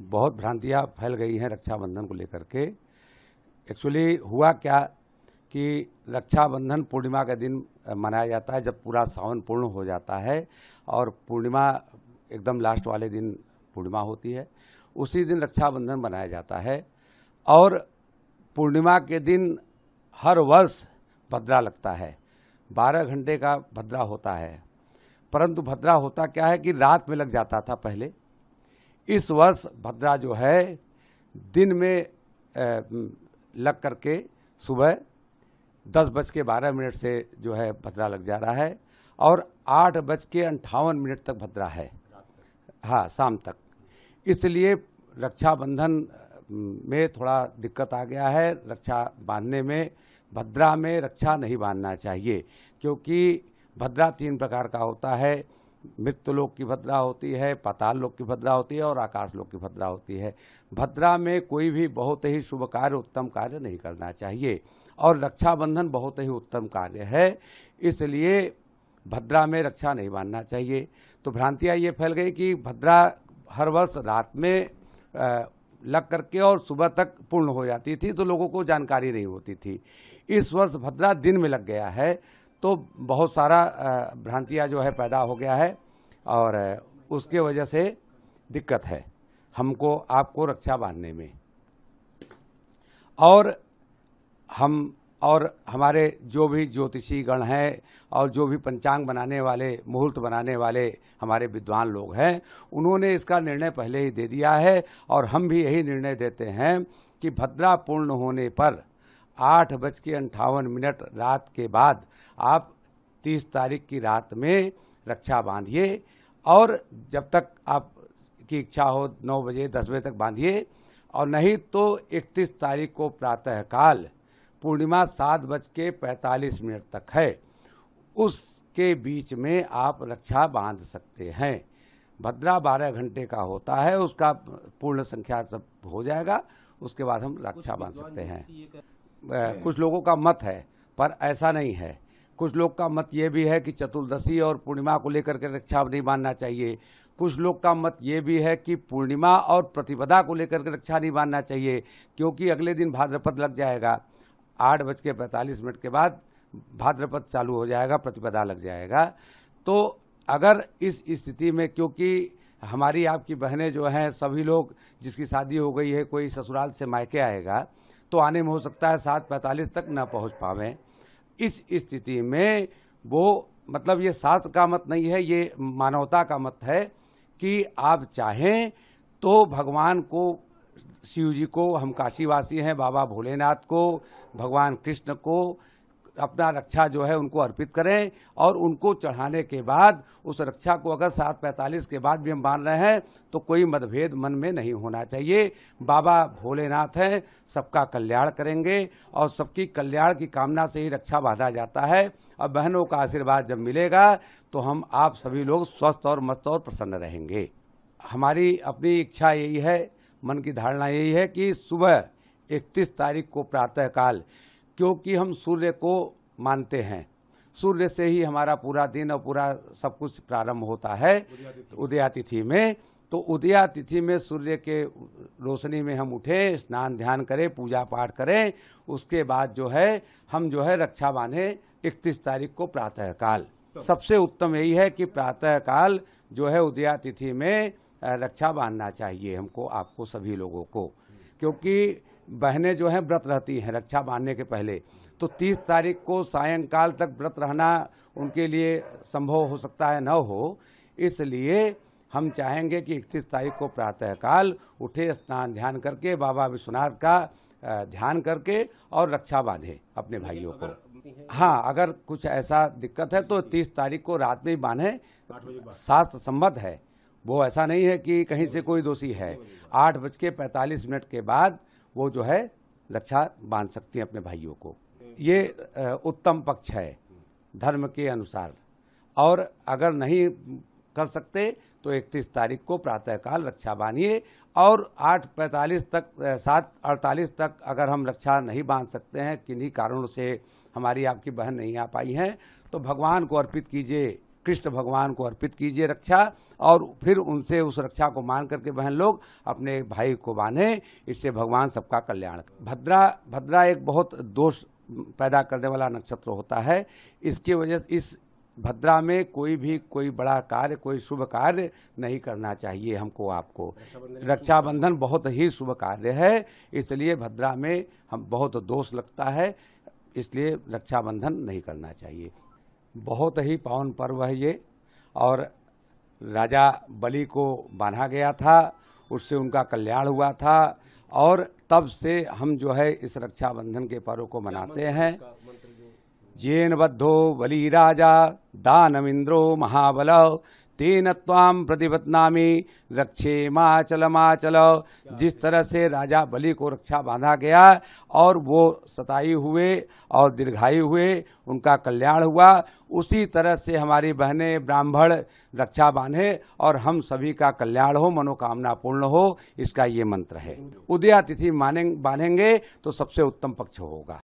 बहुत भ्रांतियां फैल गई हैं रक्षाबंधन को लेकर के। एक्चुअली हुआ क्या कि रक्षाबंधन पूर्णिमा के दिन मनाया जाता है, जब पूरा सावन पूर्ण हो जाता है और पूर्णिमा एकदम लास्ट वाले दिन पूर्णिमा होती है, उसी दिन रक्षाबंधन मनाया जाता है। और पूर्णिमा के दिन हर वर्ष भद्रा लगता है, 12 घंटे का भद्रा होता है। परंतु भद्रा होता क्या है कि रात में लग जाता था पहले। इस वर्ष भद्रा जो है दिन में लग करके सुबह 10:12 से जो है भद्रा लग जा रहा है और 8:58 तक भद्रा है, हाँ, शाम तक। इसलिए रक्षाबंधन में थोड़ा दिक्कत आ गया है। रक्षा बांधने में भद्रा में रक्षा नहीं बांधना चाहिए, क्योंकि भद्रा 3 प्रकार का होता है। मृत्यु लोक की भद्रा होती है, पाताल लोक की भद्रा होती है और आकाश लोक की भद्रा होती है। भद्रा में कोई भी बहुत ही शुभ कार्य, उत्तम कार्य नहीं करना चाहिए और रक्षाबंधन बहुत ही उत्तम कार्य है, इसलिए भद्रा में रक्षा नहीं बांधना चाहिए। तो भ्रांतियां ये फैल गई कि भद्रा हर वर्ष रात में लग करके और सुबह तक पूर्ण हो जाती थी, तो लोगों को जानकारी नहीं होती थी। इस वर्ष भद्रा दिन में लग गया है, तो बहुत सारा भ्रांतियां जो है पैदा हो गया है और उसके वजह से दिक्कत है हमको आपको रक्षा बांधने में। और हमारे जो भी ज्योतिषी गण हैं और जो भी पंचांग बनाने वाले, मुहूर्त बनाने वाले हमारे विद्वान लोग हैं, उन्होंने इसका निर्णय पहले ही दे दिया है और हम भी यही निर्णय देते हैं कि भद्रा पूर्ण होने पर 8:58 रात के बाद आप 30 तारीख की रात में रक्षा बांधिए और जब तक आपकी इच्छा हो 9 बजे 10 बजे तक बांधिए, और नहीं तो 31 तारीख को प्रातःकाल पूर्णिमा 7:45 तक है, उसके बीच में आप रक्षा बांध सकते हैं। भद्रा 12 घंटे का होता है, उसका पूर्ण संख्या सब हो जाएगा, उसके बाद हम रक्षा बांध सकते हैं। कुछ लोगों का मत है, पर ऐसा नहीं है। कुछ लोग का मत ये भी है कि चतुर्दशी और पूर्णिमा को लेकर के रक्षा नहीं बांधना चाहिए। कुछ लोग का मत ये भी है कि पूर्णिमा और प्रतिपदा को लेकर के रक्षा नहीं बांधना चाहिए, क्योंकि अगले दिन भाद्रपद लग जाएगा। 8:45 के बाद भाद्रपद चालू हो जाएगा, प्रतिपदा लग जाएगा। तो अगर इस स्थिति में, क्योंकि हमारी आपकी बहनें जो हैं, सभी लोग जिसकी शादी हो गई है, कोई ससुराल से मायके आएगा तो आने में हो सकता है 7:45 तक न पहुंच पावें। इस स्थिति में वो, मतलब ये शास्त्र का मत नहीं है, ये मानवता का मत है कि आप चाहें तो भगवान को, शिव जी को, हम काशीवासी हैं, बाबा भोलेनाथ को, भगवान कृष्ण को अपना रक्षा जो है उनको अर्पित करें और उनको चढ़ाने के बाद उस रक्षा को अगर 7:45 के बाद भी हम बांध रहे हैं तो कोई मतभेद मन में नहीं होना चाहिए। बाबा भोलेनाथ हैं, सबका कल्याण करेंगे और सबकी कल्याण की कामना से ही रक्षा बांधा जाता है। और बहनों का आशीर्वाद जब मिलेगा तो हम आप सभी लोग स्वस्थ और मस्त और प्रसन्न रहेंगे। हमारी अपनी इच्छा यही है, मन की धारणा यही है कि सुबह 31 तारीख को प्रातःकाल, क्योंकि हम सूर्य को मानते हैं, सूर्य से ही हमारा पूरा दिन और पूरा सब कुछ प्रारंभ होता है उदयातिथि में। तो उदयातिथि में सूर्य के रोशनी में हम उठें, स्नान ध्यान करें, पूजा पाठ करें, उसके बाद जो है हम जो है रक्षा बांधें 31 तारीख को प्रातःकाल। सबसे उत्तम यही है कि प्रातःकाल जो है उदयातिथि में रक्षा बांधना चाहिए हमको, आपको सभी लोगों को, क्योंकि बहनें जो हैं व्रत रहती हैं रक्षा बांधने के पहले। तो 30 तारीख को सायंकाल तक व्रत रहना उनके लिए संभव हो सकता है न हो, इसलिए हम चाहेंगे कि 31 तारीख को प्रातःकाल उठे, स्नान ध्यान करके बाबा विश्वनाथ का ध्यान करके और रक्षा बांधे अपने भाइयों को। हाँ, अगर कुछ ऐसा दिक्कत है तो 30 तारीख को रात में ही बांधे, शास्त्र सम्मत है। वो ऐसा नहीं है कि कहीं से कोई दोषी है। 8:45 के बाद वो जो है रक्षा बांध सकती हैं अपने भाइयों को। ये उत्तम पक्ष है धर्म के अनुसार। और अगर नहीं कर सकते तो 31 तारीख को प्रातःकाल रक्षा बांधिए और 8:45 तक, 7:48 तक अगर हम रक्षा नहीं बांध सकते हैं, किन्हीं कारणों से हमारी आपकी बहन नहीं आ पाई हैं, तो भगवान को अर्पित कीजिए, कृष्ण भगवान को अर्पित कीजिए रक्षा, और फिर उनसे उस रक्षा को मान करके बहन लोग अपने भाई को बांधे। इससे भगवान सबका कल्याण। भद्रा एक बहुत दोष पैदा करने वाला नक्षत्र होता है। इसकी वजह से इस भद्रा में कोई बड़ा कार्य, कोई शुभ कार्य नहीं करना चाहिए हमको आपको। रक्षाबंधन बहुत ही शुभ कार्य है, इसलिए भद्रा में हम बहुत दोष लगता है, इसलिए रक्षाबंधन नहीं करना चाहिए। बहुत ही पावन पर्व है ये, और राजा बलि को बांधा गया था, उससे उनका कल्याण हुआ था, और तब से हम जो है इस रक्षाबंधन के पर्व को मनाते हैं। जेन बद्धो बलि राजा दानमिंद्रो महाबल तेन त्वाम प्रतिपत्नामि रक्षे माचल। जिस तरह से राजा बलि को रक्षा बांधा गया और वो सताई हुए और दीर्घायु हुए, उनका कल्याण हुआ, उसी तरह से हमारी बहनें ब्राह्मण रक्षा बांधे और हम सभी का कल्याण हो, मनोकामना पूर्ण हो, इसका ये मंत्र है। उदया तिथि बांधेंगे तो सबसे उत्तम पक्ष होगा।